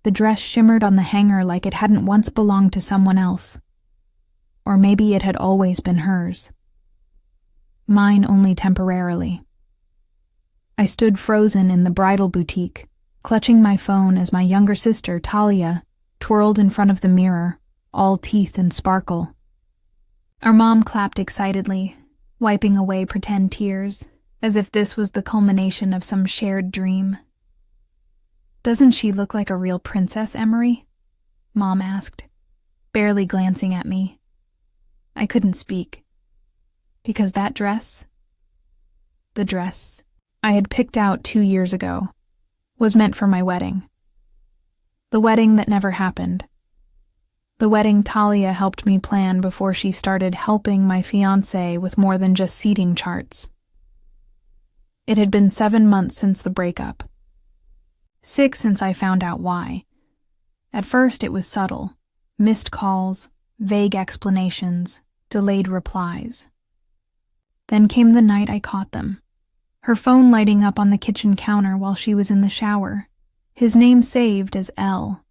The dress shimmered on the hanger like it hadn't once belonged to someone else. Or maybe it had always been hers. Mine only temporarily. I stood frozen in the bridal boutique, clutching my phone as my younger sister, Talia, twirled in front of the mirror, all teeth and sparkle. Our mom clapped excitedly, wiping away pretend tears, as if this was the culmination of some shared dream. "Doesn't she look like a real princess, Emery?" Mom asked, barely glancing at me. I couldn't speak. Because that dress, the dress I had picked out 2 years ago, was meant for my wedding. The wedding that never happened. The wedding Talia helped me plan before she started helping my fiancé with more than just seating charts. It had been 7 months since the breakup. 6 since I found out why. At first it was subtle. Missed calls, vague explanations, delayed replies. Then came the night I caught them. Her phone lighting up on the kitchen counter while she was in the shower. His name saved as L.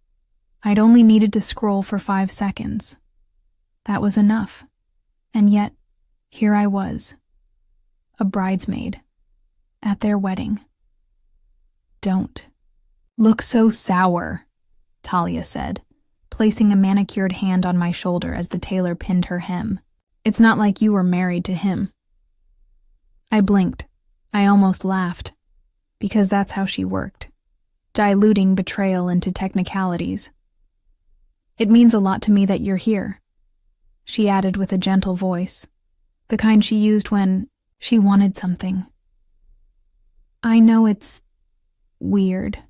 I'd only needed to scroll for 5 seconds. That was enough. And yet, here I was. A bridesmaid. At their wedding. "Don't look so sour," Talia said, placing a manicured hand on my shoulder as the tailor pinned her hem. "It's not like you were married to him." I blinked. I almost laughed. Because that's how she worked. Diluting betrayal into technicalities. "It means a lot to me that you're here," she added with a gentle voice, the kind she used when she wanted something. "I know it's weird,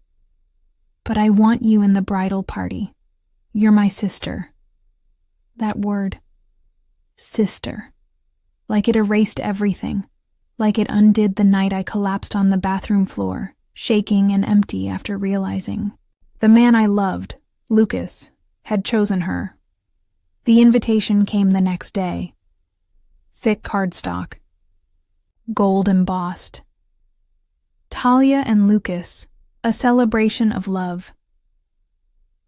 but I want you in the bridal party. You're my sister." That word, sister, like it erased everything, like it undid the night I collapsed on the bathroom floor, shaking and empty after realizing the man I loved, Lucas, had chosen her. The invitation came the next day. Thick cardstock. Gold embossed. Talia and Lucas, a celebration of love.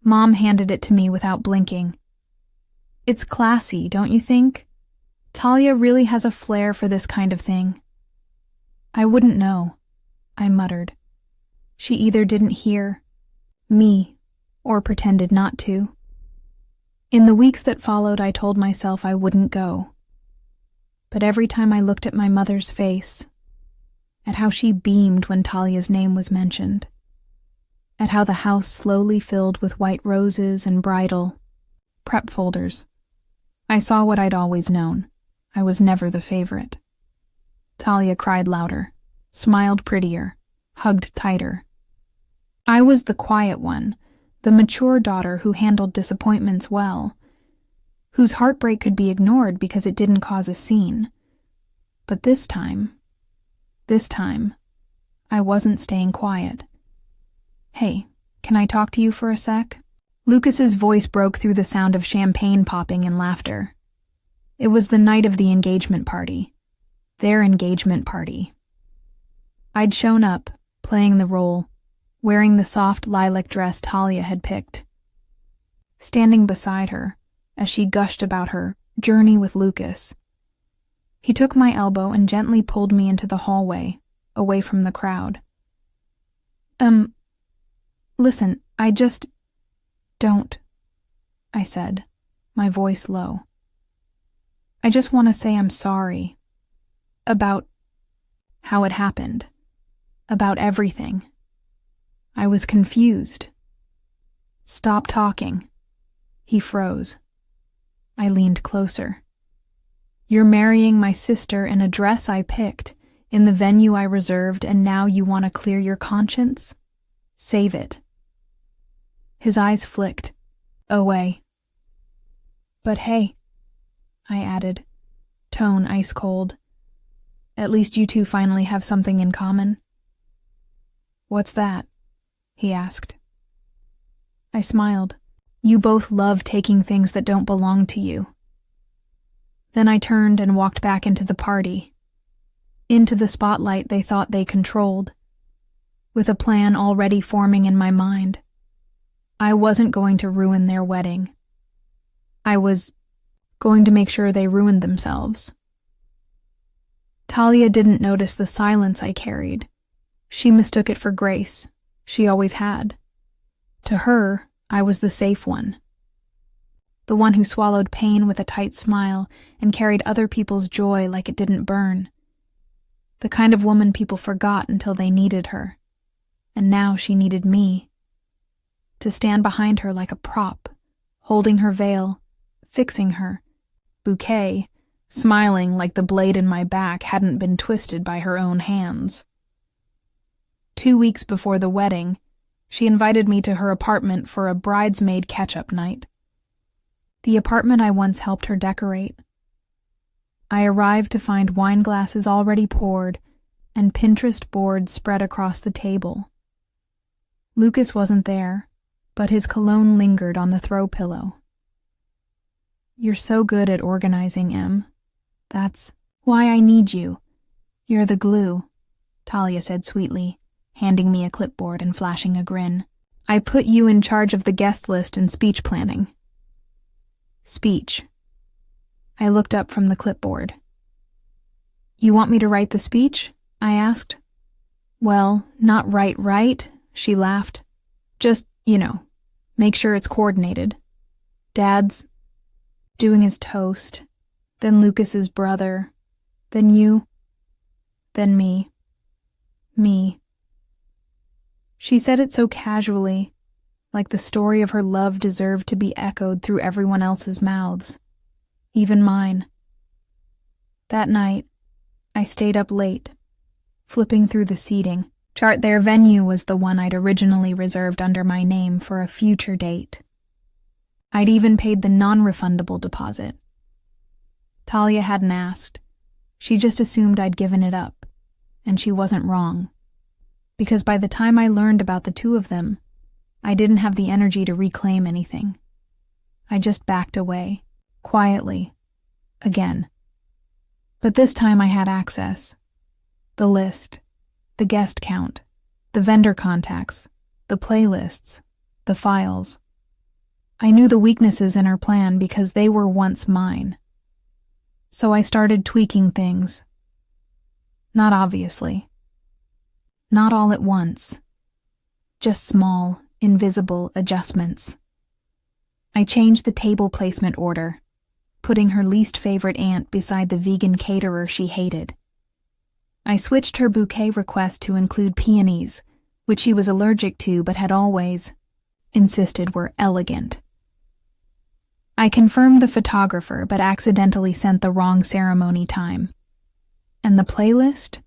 Mom handed it to me without blinking. "It's classy, don't you think? Talia really has a flair for this kind of thing." "I wouldn't know," I muttered. She either didn't hear me or pretended not to. In the weeks that followed, I told myself I wouldn't go. But every time I looked at my mother's face, at how she beamed when Talia's name was mentioned, at how the house slowly filled with white roses and bridal prep folders, I saw what I'd always known. I was never the favorite. Talia cried louder, smiled prettier, hugged tighter. I was the quiet one, the mature daughter who handled disappointments well, whose heartbreak could be ignored because it didn't cause a scene. But this time, I wasn't staying quiet. "Hey, can I talk to you for a sec?" Lucas's voice broke through the sound of champagne popping and laughter. It was the night of the engagement party. Their engagement party. I'd shown up, playing the role, wearing the soft lilac dress Talia had picked. Standing beside her, as she gushed about her journey with Lucas. He took my elbow and gently pulled me into the hallway, away from the crowd. Listen, don't," I said, my voice low. "I just want to say I'm sorry. About how it happened. About everything. I was confused." "Stop talking." He froze. I leaned closer. "You're marrying my sister in a dress I picked, in the venue I reserved, and now you want to clear your conscience? Save it." His eyes flicked. Away. "But hey," I added, tone ice cold. "At least you two finally have something in common." "What's that?" he asked. I smiled. "You both love taking things that don't belong to you." Then I turned and walked back into the party. Into the spotlight they thought they controlled. With a plan already forming in my mind. I wasn't going to ruin their wedding. I was going to make sure they ruined themselves. Talia didn't notice the silence I carried. She mistook it for grace. She always had. To her, I was the safe one. The one who swallowed pain with a tight smile and carried other people's joy like it didn't burn. The kind of woman people forgot until they needed her. And now she needed me. To stand behind her like a prop, holding her veil, fixing her, bouquet, smiling like the blade in my back hadn't been twisted by her own hands. 2 weeks before the wedding, she invited me to her apartment for a bridesmaid catch-up night. The apartment I once helped her decorate. I arrived to find wine glasses already poured and Pinterest boards spread across the table. Lucas wasn't there, but his cologne lingered on the throw pillow. "You're so good at organizing, Em. That's why I need you. You're the glue," Talia said sweetly, handing me a clipboard and flashing a grin. "I put you in charge of the guest list and speech planning." Speech. I looked up from the clipboard. "You want me to write the speech?" I asked. "Well, not right, she laughed. "Just, make sure it's coordinated. Dad's doing his toast, then Lucas's brother, then you, then me. Me." She said it so casually, like the story of her love deserved to be echoed through everyone else's mouths, even mine. That night, I stayed up late, flipping through the seating. Their venue was the one I'd originally reserved under my name for a future date. I'd even paid the non-refundable deposit. Talia hadn't asked. She just assumed I'd given it up, and she wasn't wrong. Because by the time I learned about the two of them, I didn't have the energy to reclaim anything. I just backed away, quietly, again. But this time I had access. The list, the guest count, the vendor contacts, the playlists, the files. I knew the weaknesses in her plan because they were once mine. So I started tweaking things. Not obviously. Not all at once. Just small, invisible adjustments. I changed the table placement order, putting her least favorite aunt beside the vegan caterer she hated. I switched her bouquet request to include peonies, which she was allergic to but had always insisted were elegant. I confirmed the photographer but accidentally sent the wrong ceremony time. And the playlist?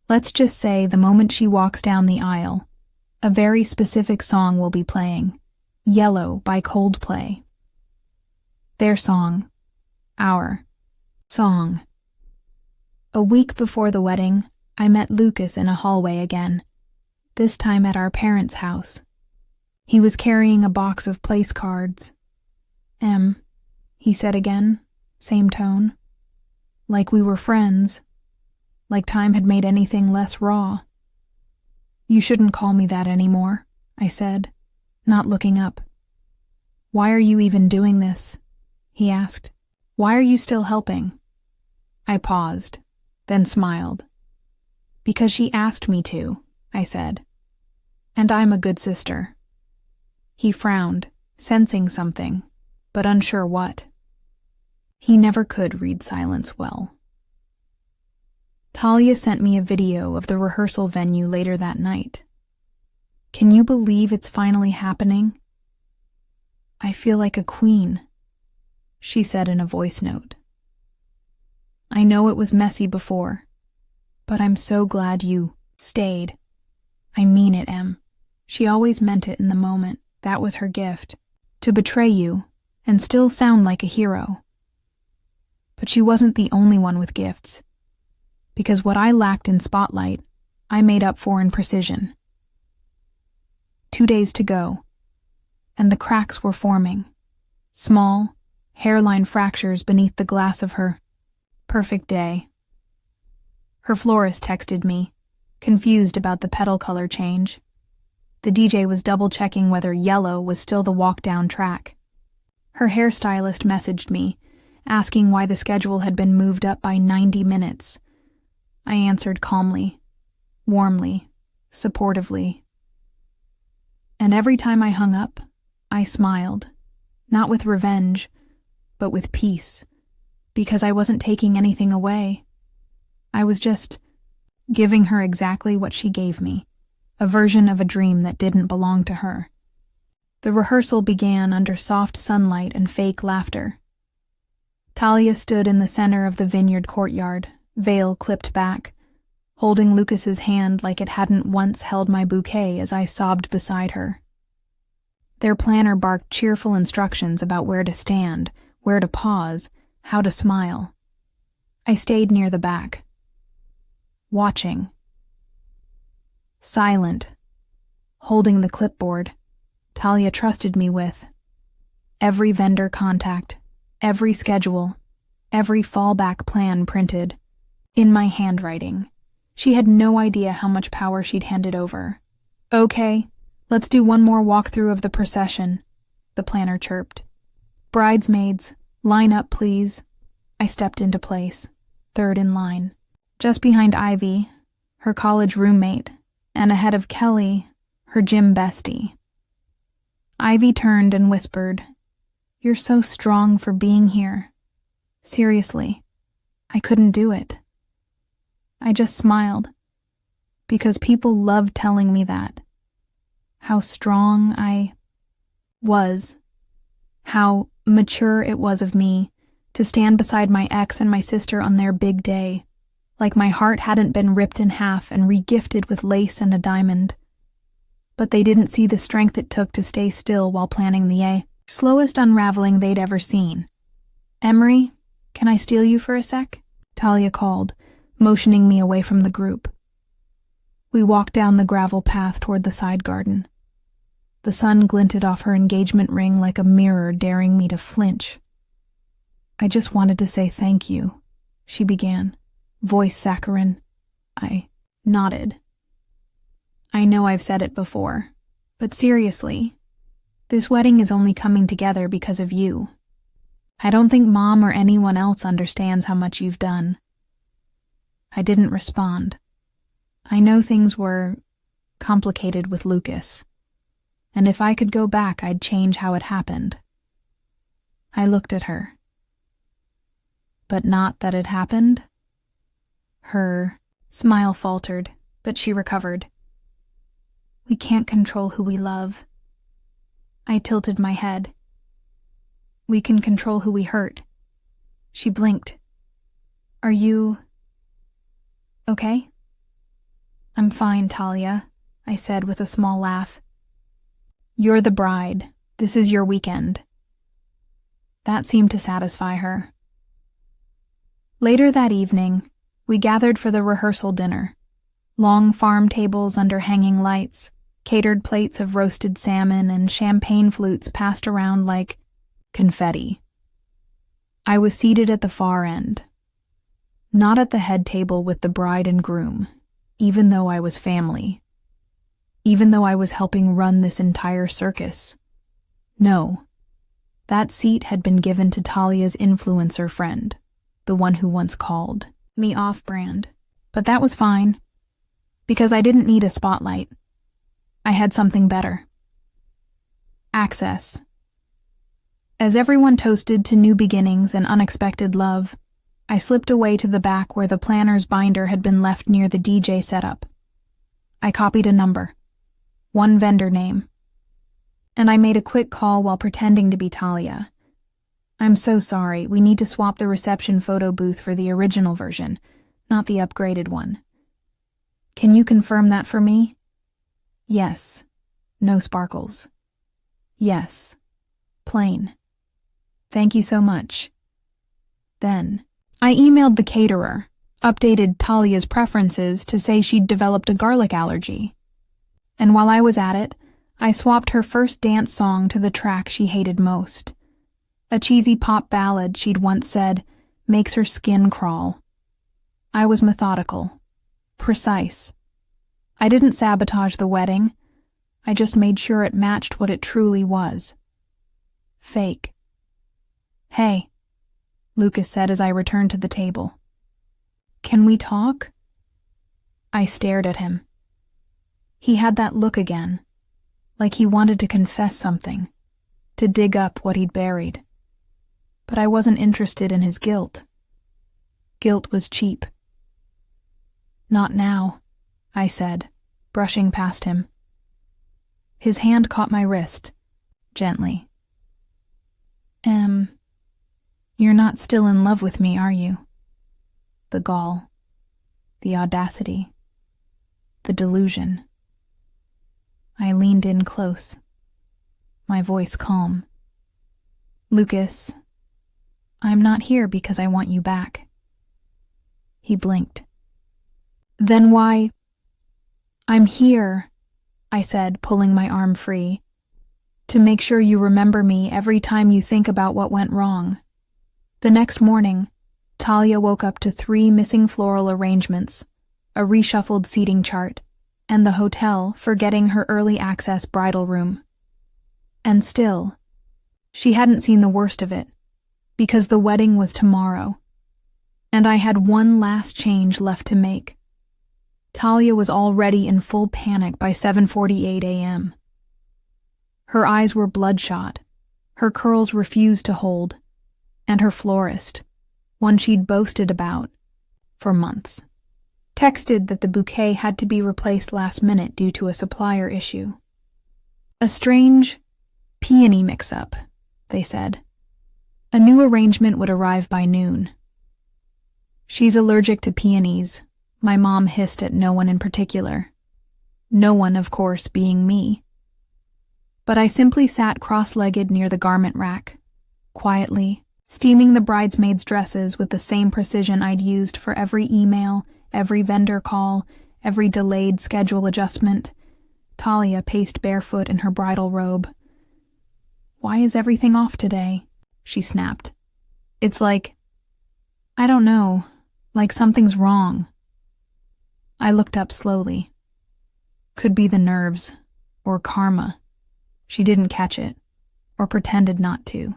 Let's just say the moment she walks down the aisle, a very specific song will be playing, Yellow by Coldplay. Their song. Our song. A week before the wedding, I met Lucas in a hallway again, this time at our parents' house. He was carrying a box of place cards. "Em," he said again, same tone. Like we were friends. Like time had made anything less raw. "You shouldn't call me that anymore," I said, not looking up. "Why are you even doing this?" he asked. "Why are you still helping?" I paused, then smiled. "Because she asked me to," I said. "And I'm a good sister." He frowned, sensing something, but unsure what. He never could read silence well. Talia sent me a video of the rehearsal venue later that night. "Can you believe it's finally happening? I feel like a queen," she said in a voice note. "I know it was messy before, but I'm so glad you stayed. I mean it, Em." She always meant it in the moment. That was her gift. To betray you and still sound like a hero. But she wasn't the only one with gifts. Because what I lacked in spotlight, I made up for in precision. 2 days to go, and the cracks were forming. Small, hairline fractures beneath the glass of her perfect day. Her florist texted me, confused about the petal color change. The DJ was double-checking whether yellow was still the walk-down track. Her hairstylist messaged me, asking why the schedule had been moved up by 90 minutes. I answered calmly, warmly, supportively. And every time I hung up, I smiled, not with revenge, but with peace, because I wasn't taking anything away. I was just giving her exactly what she gave me, a version of a dream that didn't belong to her. The rehearsal began under soft sunlight and fake laughter. Talia stood in the center of the vineyard courtyard, veil clipped back, holding Lucas's hand like it hadn't once held my bouquet as I sobbed beside her. Their planner barked cheerful instructions about where to stand, where to pause, how to smile. I stayed near the back, watching. Silent, holding the clipboard, Talia trusted me with every vendor contact, every schedule, every fallback plan printed, in my handwriting. She had no idea how much power she'd handed over. "Okay, let's do one more walkthrough of the procession," the planner chirped. "Bridesmaids, line up, please." I stepped into place, third in line, just behind Ivy, her college roommate, and ahead of Kelly, her gym bestie. Ivy turned and whispered, "You're so strong for being here." Seriously, I couldn't do it. I just smiled, because people loved telling me that. How strong I was. How mature it was of me to stand beside my ex and my sister on their big day, like my heart hadn't been ripped in half and regifted with lace and a diamond. But they didn't see the strength it took to stay still while planning the slowest unraveling they'd ever seen. "Emery, can I steal you for a sec?" Talia called, motioning me away from the group. We walked down the gravel path toward the side garden. The sun glinted off her engagement ring like a mirror daring me to flinch. "I just wanted to say thank you," she began, voice saccharine. I nodded. "I know I've said it before, but seriously, this wedding is only coming together because of you. I don't think Mom or anyone else understands how much you've done." I didn't respond. I know things were complicated with Lucas, and if I could go back, I'd change how it happened. I looked at her. But not that it happened. Her smile faltered, but she recovered. "We can't control who we love." I tilted my head. "We can control who we hurt." She blinked. "Are you okay?" "I'm fine, Talia," I said with a small laugh. "You're the bride. This is your weekend." That seemed to satisfy her. Later that evening, we gathered for the rehearsal dinner. Long farm tables under hanging lights, catered plates of roasted salmon, and champagne flutes passed around like confetti. I was seated at the far end, not at the head table with the bride and groom, even though I was family, even though I was helping run this entire circus. No, that seat had been given to Talia's influencer friend, the one who once called me off-brand. But that was fine, because I didn't need a spotlight. I had something better. Access. As everyone toasted to new beginnings and unexpected love, I slipped away to the back where the planner's binder had been left near the DJ setup. I copied a number, one vendor name, and I made a quick call while pretending to be Talia. "I'm so sorry, we need to swap the reception photo booth for the original version, not the upgraded one. Can you confirm that for me?" "Yes." No sparkles. "Yes." Plain. "Thank you so much." Then, I emailed the caterer, updated Talia's preferences to say she'd developed a garlic allergy. And while I was at it, I swapped her first dance song to the track she hated most. A cheesy pop ballad she'd once said makes her skin crawl. I was methodical, precise. I didn't sabotage the wedding. I just made sure it matched what it truly was. Fake. "Hey," Lucas said as I returned to the table. "Can we talk?" I stared at him. He had that look again, like he wanted to confess something, to dig up what he'd buried. But I wasn't interested in his guilt. Guilt was cheap. "Not now," I said, brushing past him. His hand caught my wrist, gently. You're not still in love with me, are you?" The gall, the audacity, the delusion. I leaned in close, my voice calm. "Lucas, I'm not here because I want you back." He blinked. "Then why—" "I'm here," I said, pulling my arm free, "to make sure you remember me every time you think about what went wrong." The next morning, Talia woke up to 3 missing floral arrangements, a reshuffled seating chart, and the hotel forgetting her early access bridal room. And still, she hadn't seen the worst of it, because the wedding was tomorrow, and I had one last change left to make. Talia was already in full panic by 7:48 a.m. Her eyes were bloodshot, her curls refused to hold, and her florist, one she'd boasted about for months, texted that the bouquet had to be replaced last minute due to a supplier issue. A strange peony mix-up, they said. A new arrangement would arrive by noon. "She's allergic to peonies," my mom hissed at no one in particular. No one, of course, being me. But I simply sat cross-legged near the garment rack, quietly, steaming the bridesmaids' dresses with the same precision I'd used for every email, every vendor call, every delayed schedule adjustment. Talia paced barefoot in her bridal robe. "Why is everything off today?" she snapped. "It's like, I don't know, like something's wrong." I looked up slowly. Could be the nerves, or karma. She didn't catch it, or pretended not to.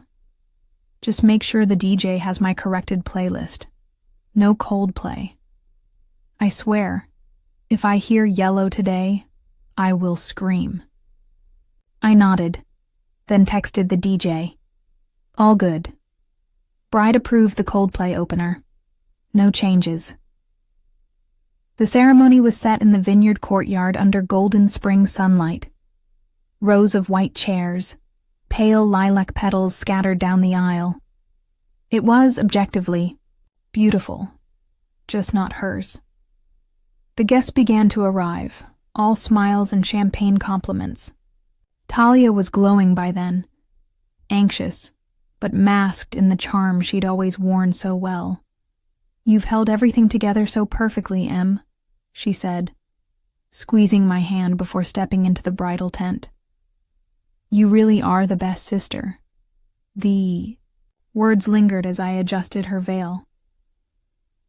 Just make sure the DJ has my corrected playlist. No Coldplay. I swear, if I hear Yellow today, I will scream. I nodded, then texted the DJ. All good. Bride approved the Coldplay opener. No changes. The ceremony was set in the vineyard courtyard under golden spring sunlight. Rows of white chairs, pale lilac petals scattered down the aisle. It was, objectively, beautiful, just not hers. The guests began to arrive, all smiles and champagne compliments. Talia was glowing by then, anxious, but masked in the charm she'd always worn so well. "You've held everything together so perfectly, Em," she said, squeezing my hand before stepping into the bridal tent. "You really are the best sister." The words lingered as I adjusted her veil,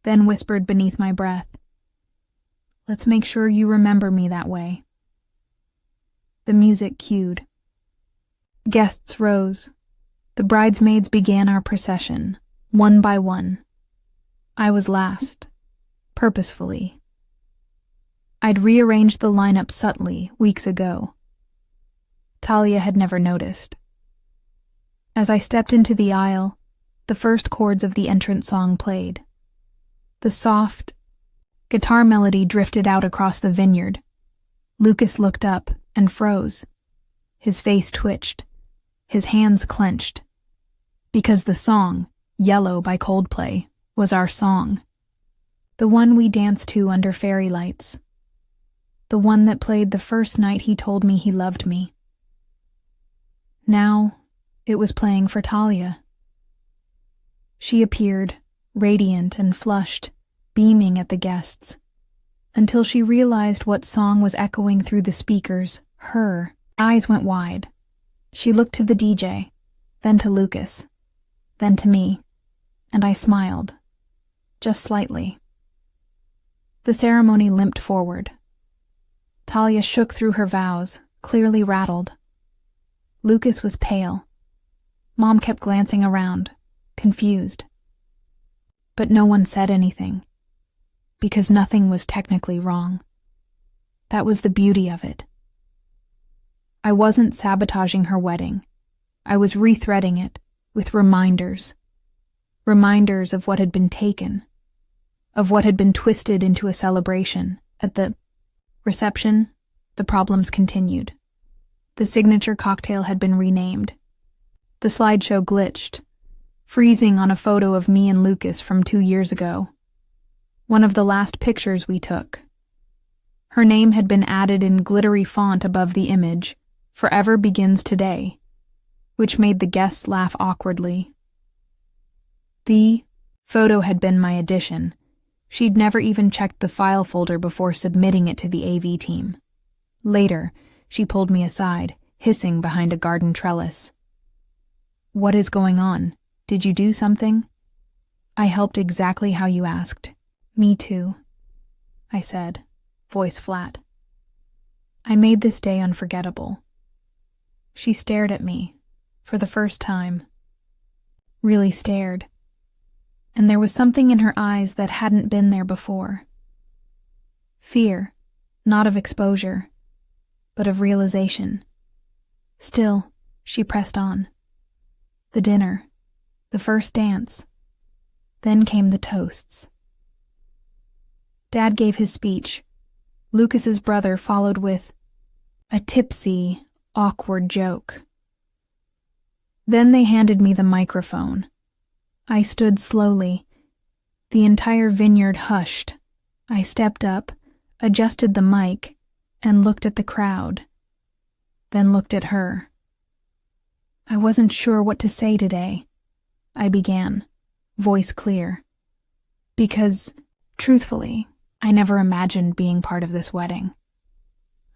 then whispered beneath my breath, "Let's make sure you remember me that way." The music cued. Guests rose. The bridesmaids began our procession, one by one. I was last, purposefully. I'd rearranged the lineup subtly weeks ago. Talia had never noticed. As I stepped into the aisle, the first chords of the entrance song played. The soft guitar melody drifted out across the vineyard. Lucas looked up and froze. His face twitched, his hands clenched. Because the song, Yellow by Coldplay, was our song. The one we danced to under fairy lights. The one that played the first night he told me he loved me. Now, it was playing for Talia. She appeared, radiant and flushed, beaming at the guests, until she realized what song was echoing through the speakers. Her eyes went wide. She looked to the DJ, then to Lucas, then to me, and I smiled, just slightly. The ceremony limped forward. Talia shook through her vows, clearly rattled. Lucas was pale. Mom kept glancing around, confused. But no one said anything, because nothing was technically wrong. That was the beauty of it. I wasn't sabotaging her wedding. I was rethreading it with reminders. Reminders of what had been taken, of what had been twisted into a celebration. At the reception, the problems continued. The signature cocktail had been renamed. The slideshow glitched, freezing on a photo of me and Lucas from 2 years ago. One of the last pictures we took. Her name had been added in glittery font above the image, "Forever begins today," which made the guests laugh awkwardly. The photo had been my addition. She'd never even checked the file folder before submitting it to the AV team. Later, she pulled me aside, hissing behind a garden trellis. "What is going on? Did you do something?" "I helped exactly how you asked." "Me too," I said, voice flat. "I made this day unforgettable." She stared at me, for the first time. Really stared. And there was something in her eyes that hadn't been there before. Fear, not of exposure, but of realization. Still, she pressed on. The dinner, the first dance. Then came the toasts. Dad gave his speech. Lucas's brother followed with a tipsy, awkward joke. Then they handed me the microphone. I stood slowly. The entire vineyard hushed. I stepped up, adjusted the mic, and looked at the crowd. Then looked at her. "I wasn't sure what to say today," I began, voice clear. Because, truthfully, I never imagined being part of this wedding.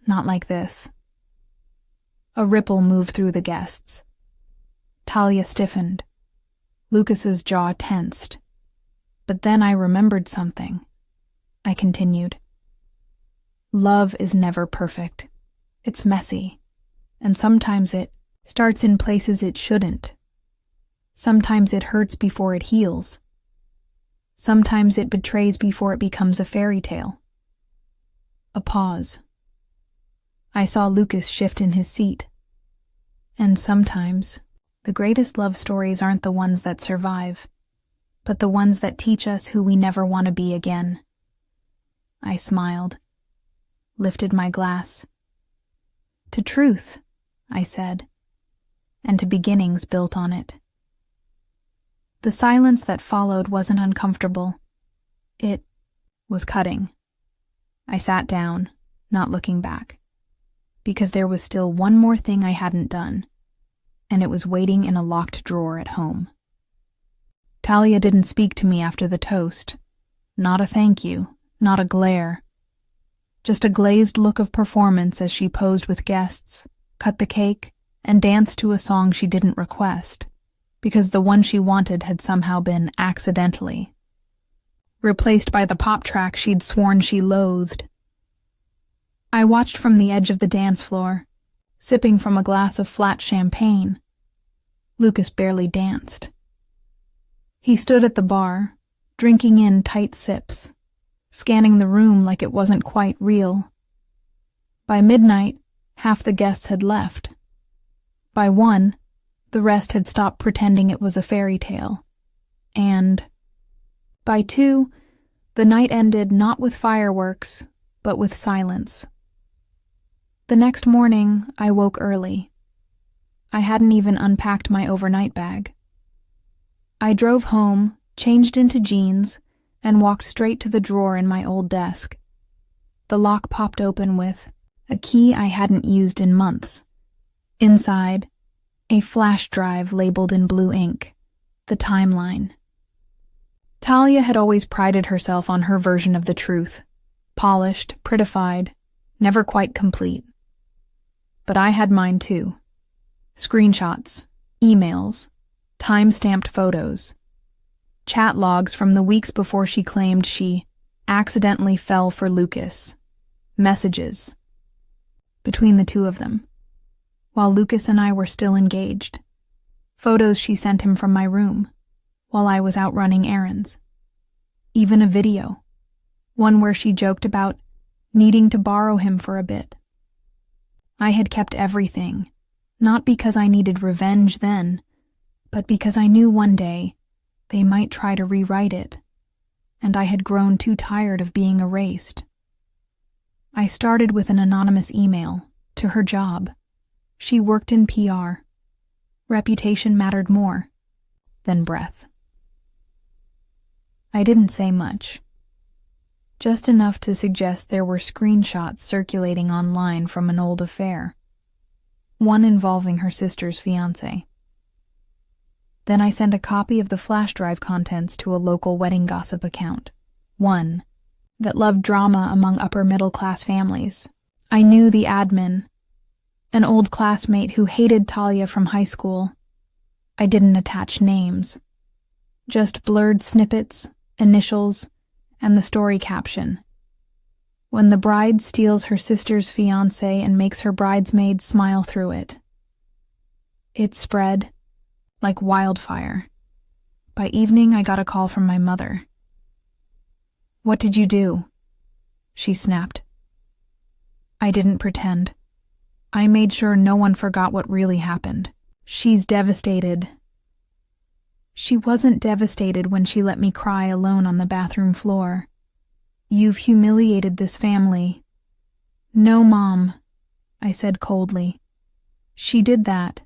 Not like this. A ripple moved through the guests. Talia stiffened. Lucas's jaw tensed. But then I remembered something. I continued. Love is never perfect. It's messy. And sometimes it starts in places it shouldn't. Sometimes it hurts before it heals. Sometimes it betrays before it becomes a fairy tale. A pause. I saw Lucas shift in his seat. And sometimes the greatest love stories aren't the ones that survive, but the ones that teach us who we never want to be again. I smiled, lifted my glass. To truth, I said, and to beginnings built on it. The silence that followed wasn't uncomfortable. It was cutting. I sat down, not looking back, because there was still one more thing I hadn't done, and it was waiting in a locked drawer at home. Talia didn't speak to me after the toast. Not a thank you, not a glare. Just a glazed look of performance as she posed with guests, cut the cake, and danced to a song she didn't request, because the one she wanted had somehow been accidentally replaced by the pop track she'd sworn she loathed. I watched from the edge of the dance floor, sipping from a glass of flat champagne. Lucas barely danced. He stood at the bar, drinking in tight sips, scanning the room like it wasn't quite real. By midnight, half the guests had left. By 1, the rest had stopped pretending it was a fairy tale. And by 2, the night ended not with fireworks, but with silence. The next morning, I woke early. I hadn't even unpacked my overnight bag. I drove home, changed into jeans, and walked straight to the drawer in my old desk. The lock popped open with a key I hadn't used in months. Inside, a flash drive labeled in blue ink, the timeline. Talia had always prided herself on her version of the truth, polished, prettified, never quite complete. But I had mine too. Screenshots, emails, time-stamped photos, chat logs from the weeks before she claimed she accidentally fell for Lucas, messages, between the two of them, while Lucas and I were still engaged. Photos she sent him from my room, while I was out running errands. Even a video, one where she joked about needing to borrow him for a bit. I had kept everything, not because I needed revenge then, but because I knew one day they might try to rewrite it, and I had grown too tired of being erased. I started with an anonymous email to her job. She worked in PR. Reputation mattered more than breath. I didn't say much, just enough to suggest there were screenshots circulating online from an old affair, one involving her sister's fiancé. Then I sent a copy of the flash drive contents to a local wedding gossip account, one that loved drama among upper-middle-class families. I knew the admin, an old classmate who hated Talia from high school. I didn't attach names, just blurred snippets, initials, and the story caption. When the bride steals her sister's fiancé and makes her bridesmaid smile through it. It spread like wildfire. By evening, I got a call from my mother. "What did you do?" she snapped. I didn't pretend. I made sure no one forgot what really happened. "She's devastated." She wasn't devastated when she let me cry alone on the bathroom floor. "You've humiliated this family." "No, Mom," I said coldly. "She did that.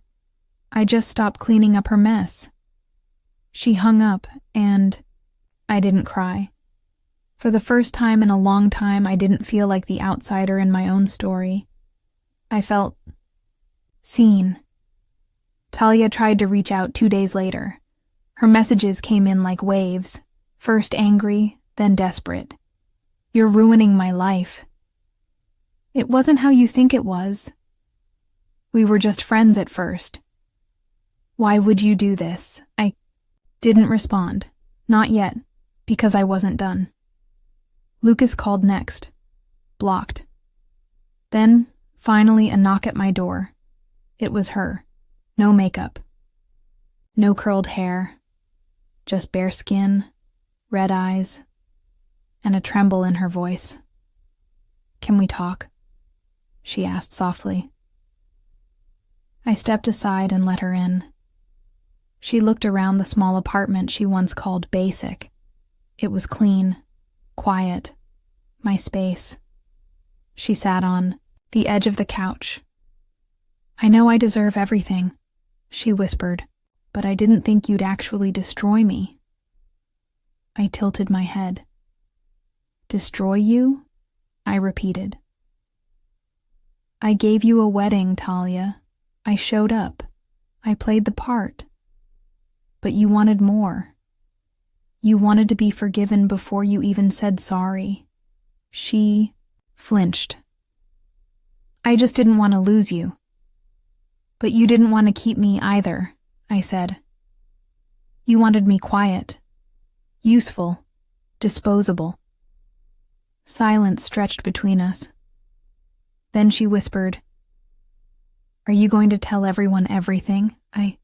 I just stopped cleaning up her mess." She hung up, and I didn't cry. For the first time in a long time, I didn't feel like the outsider in my own story. I felt seen. Talia tried to reach out 2 days later. Her messages came in like waves, first angry, then desperate. "You're ruining my life." "It wasn't how you think it was. We were just friends at first." "Why would you do this?" I didn't respond. Not yet, because I wasn't done. Lucas called next. Blocked. Then, finally, a knock at my door. It was her. No makeup. No curled hair. Just bare skin, red eyes, and a tremble in her voice. "Can we talk?" she asked softly. I stepped aside and let her in. She looked around the small apartment she once called basic. It was clean, quiet, my space. She sat on the edge of the couch. "I know I deserve everything," she whispered, "but I didn't think you'd actually destroy me." I tilted my head. "Destroy you?" I repeated. "I gave you a wedding, Talia. I showed up. I played the part. But you wanted more. You wanted to be forgiven before you even said sorry." She flinched. "I just didn't want to lose you." "But you didn't want to keep me either," I said. "You wanted me quiet, useful, disposable." Silence stretched between us. Then she whispered, "Are you going to tell everyone everything?" I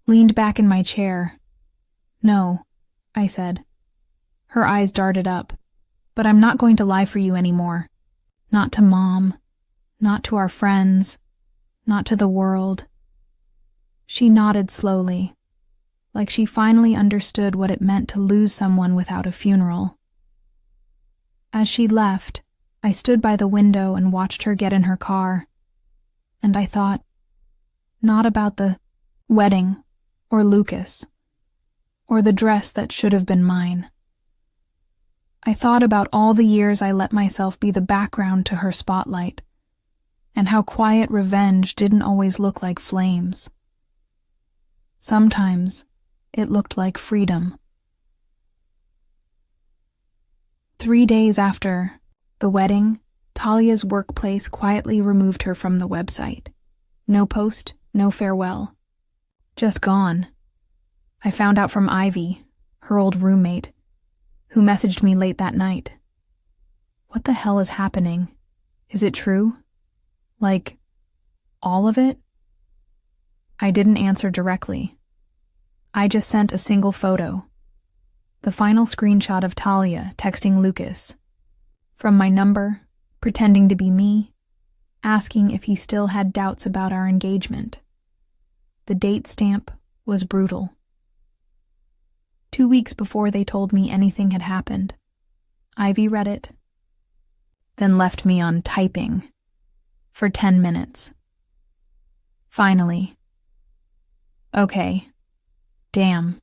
leaned back in my chair. "No," I said. Her eyes darted up. "But I'm not going to lie for you anymore. Not to Mom, not to our friends, not to the world." She nodded slowly, like she finally understood what it meant to lose someone without a funeral. As she left, I stood by the window and watched her get in her car, and I thought, not about the wedding, or Lucas, or the dress that should have been mine. I thought about all the years I let myself be the background to her spotlight, and how quiet revenge didn't always look like flames. Sometimes it looked like freedom. 3 days after the wedding, Talia's workplace quietly removed her from the website. No post, no farewell. Just gone. I found out from Ivy, her old roommate, who messaged me late that night. "What the hell is happening? Is it true?" Like, all of it? I didn't answer directly. I just sent a single photo. The final screenshot of Talia texting Lucas. From my number, pretending to be me, asking if he still had doubts about our engagement. The date stamp was brutal. 2 weeks before they told me anything had happened, Ivy read it, then left me on typing for 10 minutes. Finally. Okay. Damn.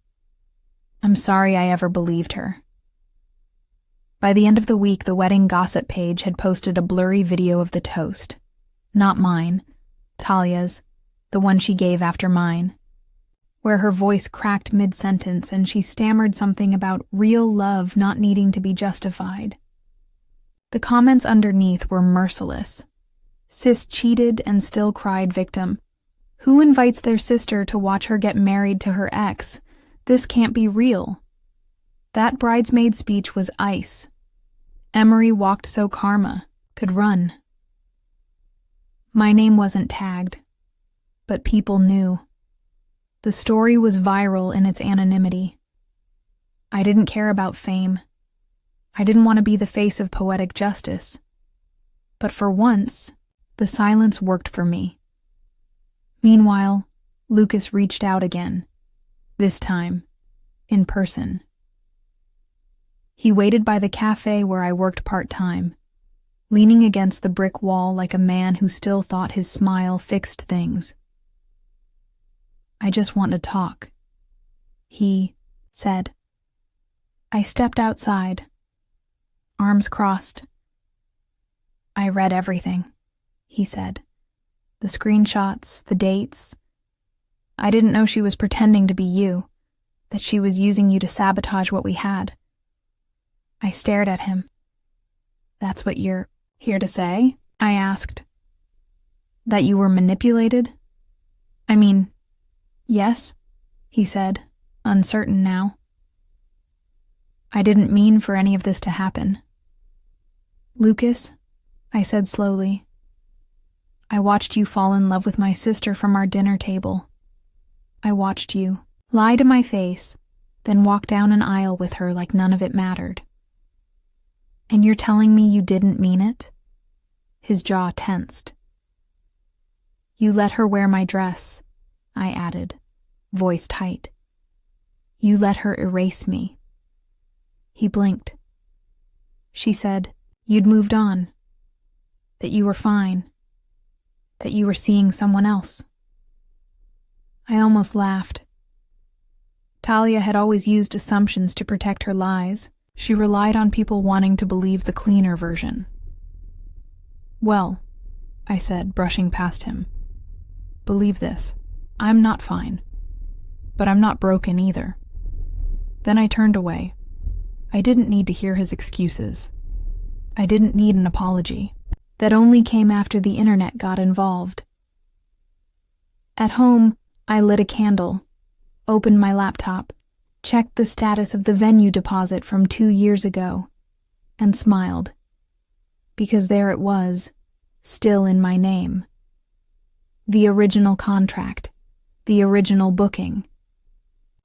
I'm sorry I ever believed her. By the end of the week, the wedding gossip page had posted a blurry video of the toast. Not mine, Talia's, the one she gave after mine, where her voice cracked mid-sentence and she stammered something about real love not needing to be justified. The comments underneath were merciless. Sis cheated and still cried victim. Who invites their sister to watch her get married to her ex? This can't be real. That bridesmaid speech was ice. Emery walked so karma could run. My name wasn't tagged, but people knew. The story was viral in its anonymity. I didn't care about fame. I didn't want to be the face of poetic justice. But for once, the silence worked for me. Meanwhile, Lucas reached out again, this time, in person. He waited by the cafe where I worked part-time, leaning against the brick wall like a man who still thought his smile fixed things. I just want to talk, he said. I stepped outside, arms crossed. I read everything, he said. The screenshots, the dates. I didn't know she was pretending to be you, that she was using you to sabotage what we had. I stared at him. That's what you're here to say? I asked. That you were manipulated? I mean, yes, he said, uncertain now. I didn't mean for any of this to happen. Lucas, I said slowly, I watched you fall in love with my sister from our dinner table. I watched you lie to my face, then walk down an aisle with her like none of it mattered. And you're telling me you didn't mean it? His jaw tensed. You let her wear my dress, I added, voice tight. You let her erase me. He blinked. She said, you'd moved on, that you were fine, that you were seeing someone else. I almost laughed. Talia had always used assumptions to protect her lies. She relied on people wanting to believe the cleaner version. Well, I said, brushing past him. Believe this. I'm not fine. But I'm not broken either. Then I turned away. I didn't need to hear his excuses. I didn't need an apology. That only came after the internet got involved. At home, I lit a candle, opened my laptop, checked the status of the venue deposit from 2 years ago, and smiled. Because there it was, still in my name. The original contract, the original booking.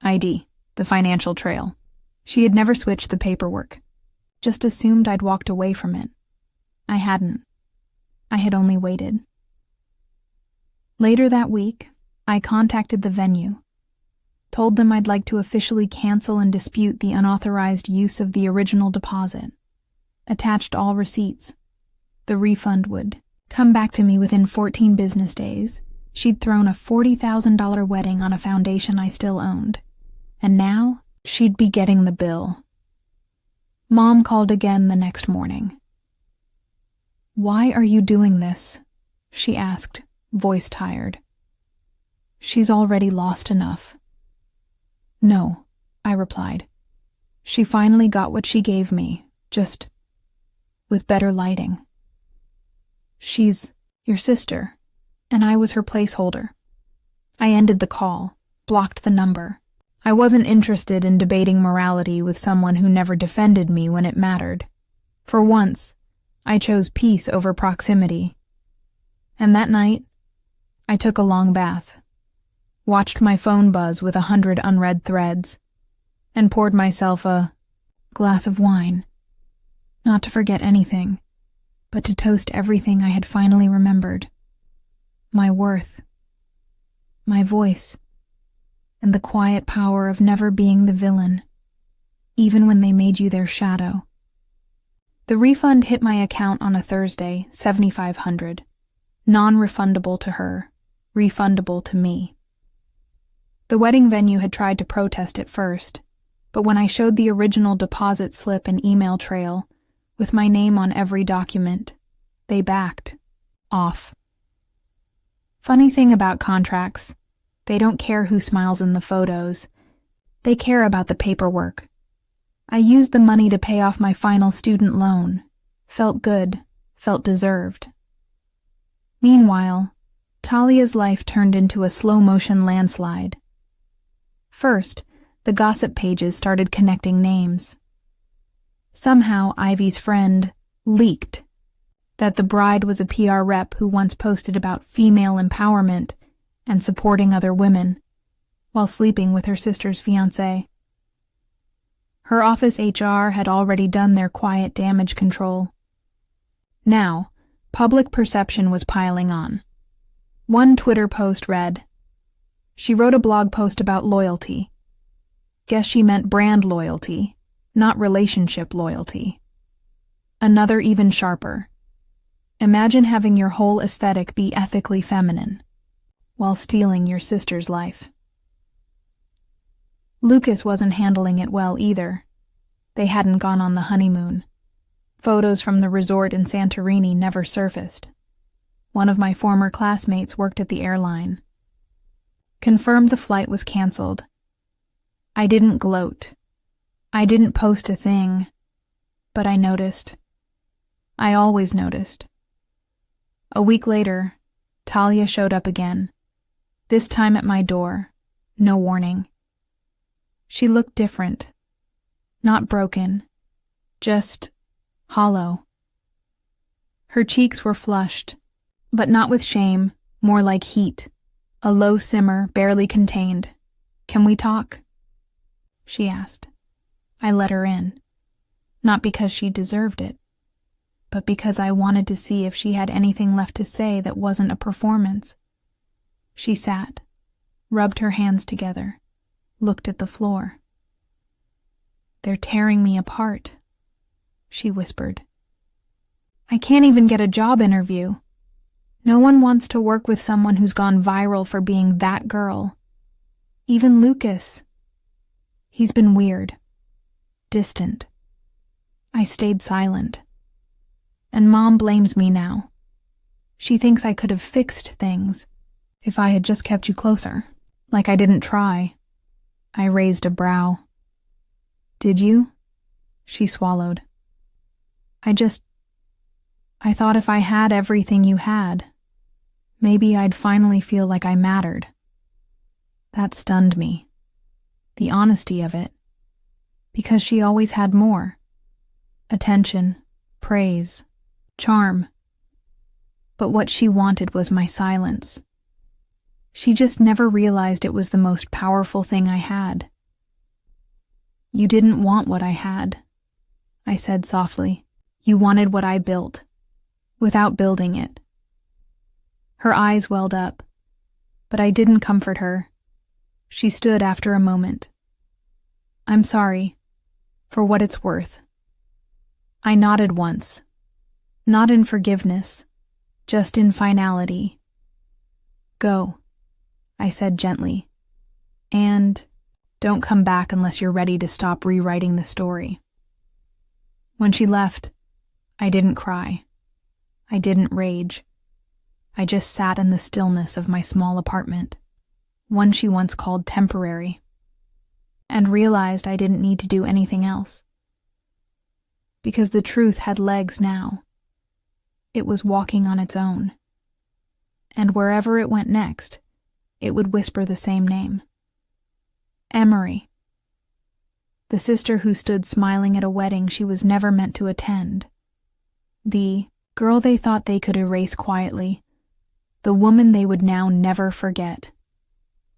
ID, the financial trail. She had never switched the paperwork, just assumed I'd walked away from it. I hadn't. I had only waited. Later that week, I contacted the venue, told them I'd like to officially cancel and dispute the unauthorized use of the original deposit, attached all receipts. The refund would come back to me within 14 business days. She'd thrown a $40,000 wedding on a foundation I still owned, and now she'd be getting the bill. Mom called again the next morning. Why are you doing this? She asked, voice tired. She's already lost enough. No, I replied. She finally got what she gave me, just with better lighting. She's your sister, and I was her placeholder. I ended the call, blocked the number. I wasn't interested in debating morality with someone who never defended me when it mattered. For once, I chose peace over proximity. And that night, I took a long bath, watched my phone buzz with 100 unread threads, and poured myself a glass of wine, not to forget anything, but to toast everything I had finally remembered. My worth, my voice, and the quiet power of never being the villain, even when they made you their shadow. The refund hit my account on a Thursday, $7,500. Non-refundable to her, refundable to me. The wedding venue had tried to protest at first, but when I showed the original deposit slip and email trail, with my name on every document, they backed off. Funny thing about contracts, they don't care who smiles in the photos. They care about the paperwork. I used the money to pay off my final student loan. Felt good, felt deserved. Meanwhile, Talia's life turned into a slow-motion landslide. First, the gossip pages started connecting names. Somehow, Ivy's friend leaked that the bride was a PR rep who once posted about female empowerment and supporting other women while sleeping with her sister's fiancé. Her office HR had already done their quiet damage control. Now, public perception was piling on. One Twitter post read, "She wrote a blog post about loyalty. Guess she meant brand loyalty, not relationship loyalty." Another even sharper. "Imagine having your whole aesthetic be ethically feminine, while stealing your sister's life." Lucas wasn't handling it well either. They hadn't gone on the honeymoon. Photos from the resort in Santorini never surfaced. One of my former classmates worked at the airline. Confirmed the flight was canceled. I didn't gloat. I didn't post a thing. But I noticed. I always noticed. A week later, Talia showed up again. This time at my door. No warning. She looked different. Not broken. Just hollow. Her cheeks were flushed, but not with shame, more like heat. A low simmer, barely contained. "Can we talk?" she asked. I let her in. Not because she deserved it, but because I wanted to see if she had anything left to say that wasn't a performance. She sat, rubbed her hands together, looked at the floor. "They're tearing me apart," she whispered. "I can't even get a job interview. No one wants to work with someone who's gone viral for being that girl. Even Lucas. He's been weird, distant." I stayed silent. And Mom blames me now. She thinks I could have fixed things if I had just kept you closer, like I didn't try. I raised a brow. "Did you?" She swallowed. I thought if I had everything you had, maybe I'd finally feel like I mattered." That stunned me. The honesty of it. Because she always had more. Attention, praise, charm. But what she wanted was my silence. She just never realized it was the most powerful thing I had. "You didn't want what I had," I said softly. "You wanted what I built, without building it." Her eyes welled up, but I didn't comfort her. She stood after a moment. "I'm sorry, for what it's worth." I nodded once, not in forgiveness, just in finality. "Go," I said gently, "and don't come back unless you're ready to stop rewriting the story." When she left, I didn't cry. I didn't rage. I just sat in the stillness of my small apartment, one she once called temporary, and realized I didn't need to do anything else. Because the truth had legs now. It was walking on its own. And wherever it went next, it would whisper the same name. Emery. The sister who stood smiling at a wedding she was never meant to attend. The girl they thought they could erase quietly, the woman they would now never forget.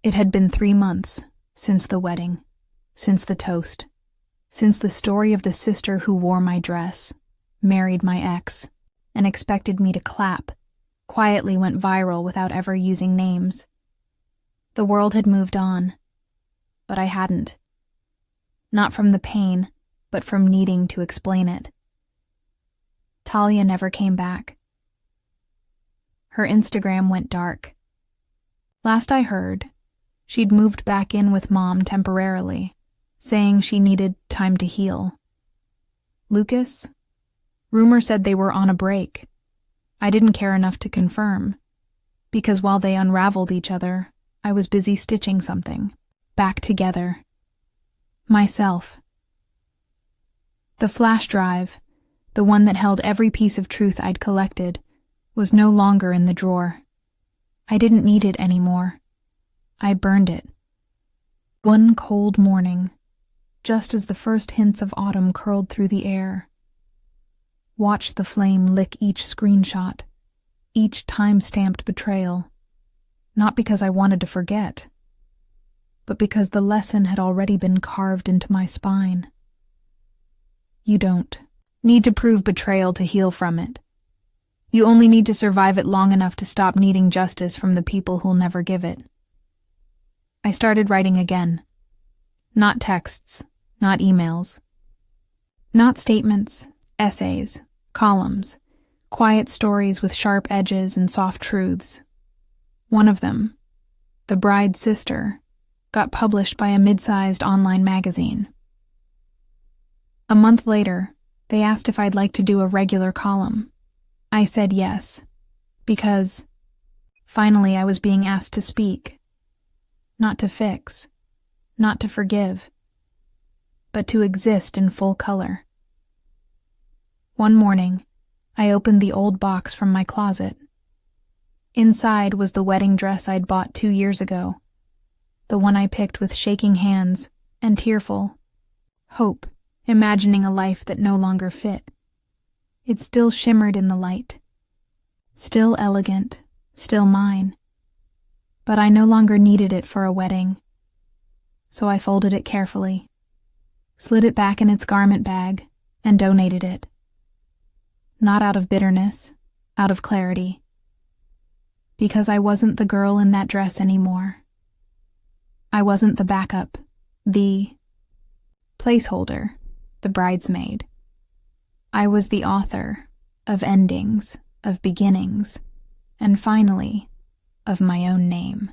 It had been 3 months since the wedding, since the toast, since the story of the sister who wore my dress, married my ex, and expected me to clap, quietly went viral without ever using names. The world had moved on, but I hadn't. Not from the pain, but from needing to explain it. Talia never came back. Her Instagram went dark. Last I heard, she'd moved back in with Mom temporarily, saying she needed time to heal. Lucas? Rumor said they were on a break. I didn't care enough to confirm, because while they unraveled each other, I was busy stitching something. Back together. Myself. The flash drive, the one that held every piece of truth I'd collected, was no longer in the drawer. I didn't need it anymore. I burned it. One cold morning, just as the first hints of autumn curled through the air, watched the flame lick each screenshot, each time-stamped betrayal, not because I wanted to forget, but because the lesson had already been carved into my spine. You don't need to prove betrayal to heal from it. You only need to survive it long enough to stop needing justice from the people who'll never give it. I started writing again. Not texts, not emails. Not statements, essays, columns, quiet stories with sharp edges and soft truths. One of them, The Bride's Sister, got published by a mid-sized online magazine. A month later, they asked if I'd like to do a regular column. I said yes, because finally I was being asked to speak. Not to fix, not to forgive, but to exist in full color. One morning, I opened the old box from my closet. Inside was the wedding dress I'd bought 2 years ago, the one I picked with shaking hands and tearful hope, imagining a life that no longer fit. It still shimmered in the light. Still elegant, still mine. But I no longer needed it for a wedding. So I folded it carefully, slid it back in its garment bag, and donated it. Not out of bitterness, out of clarity. Because I wasn't the girl in that dress anymore. I wasn't the backup, the placeholder, the bridesmaid. I was the author of endings, of beginnings, and finally, of my own name.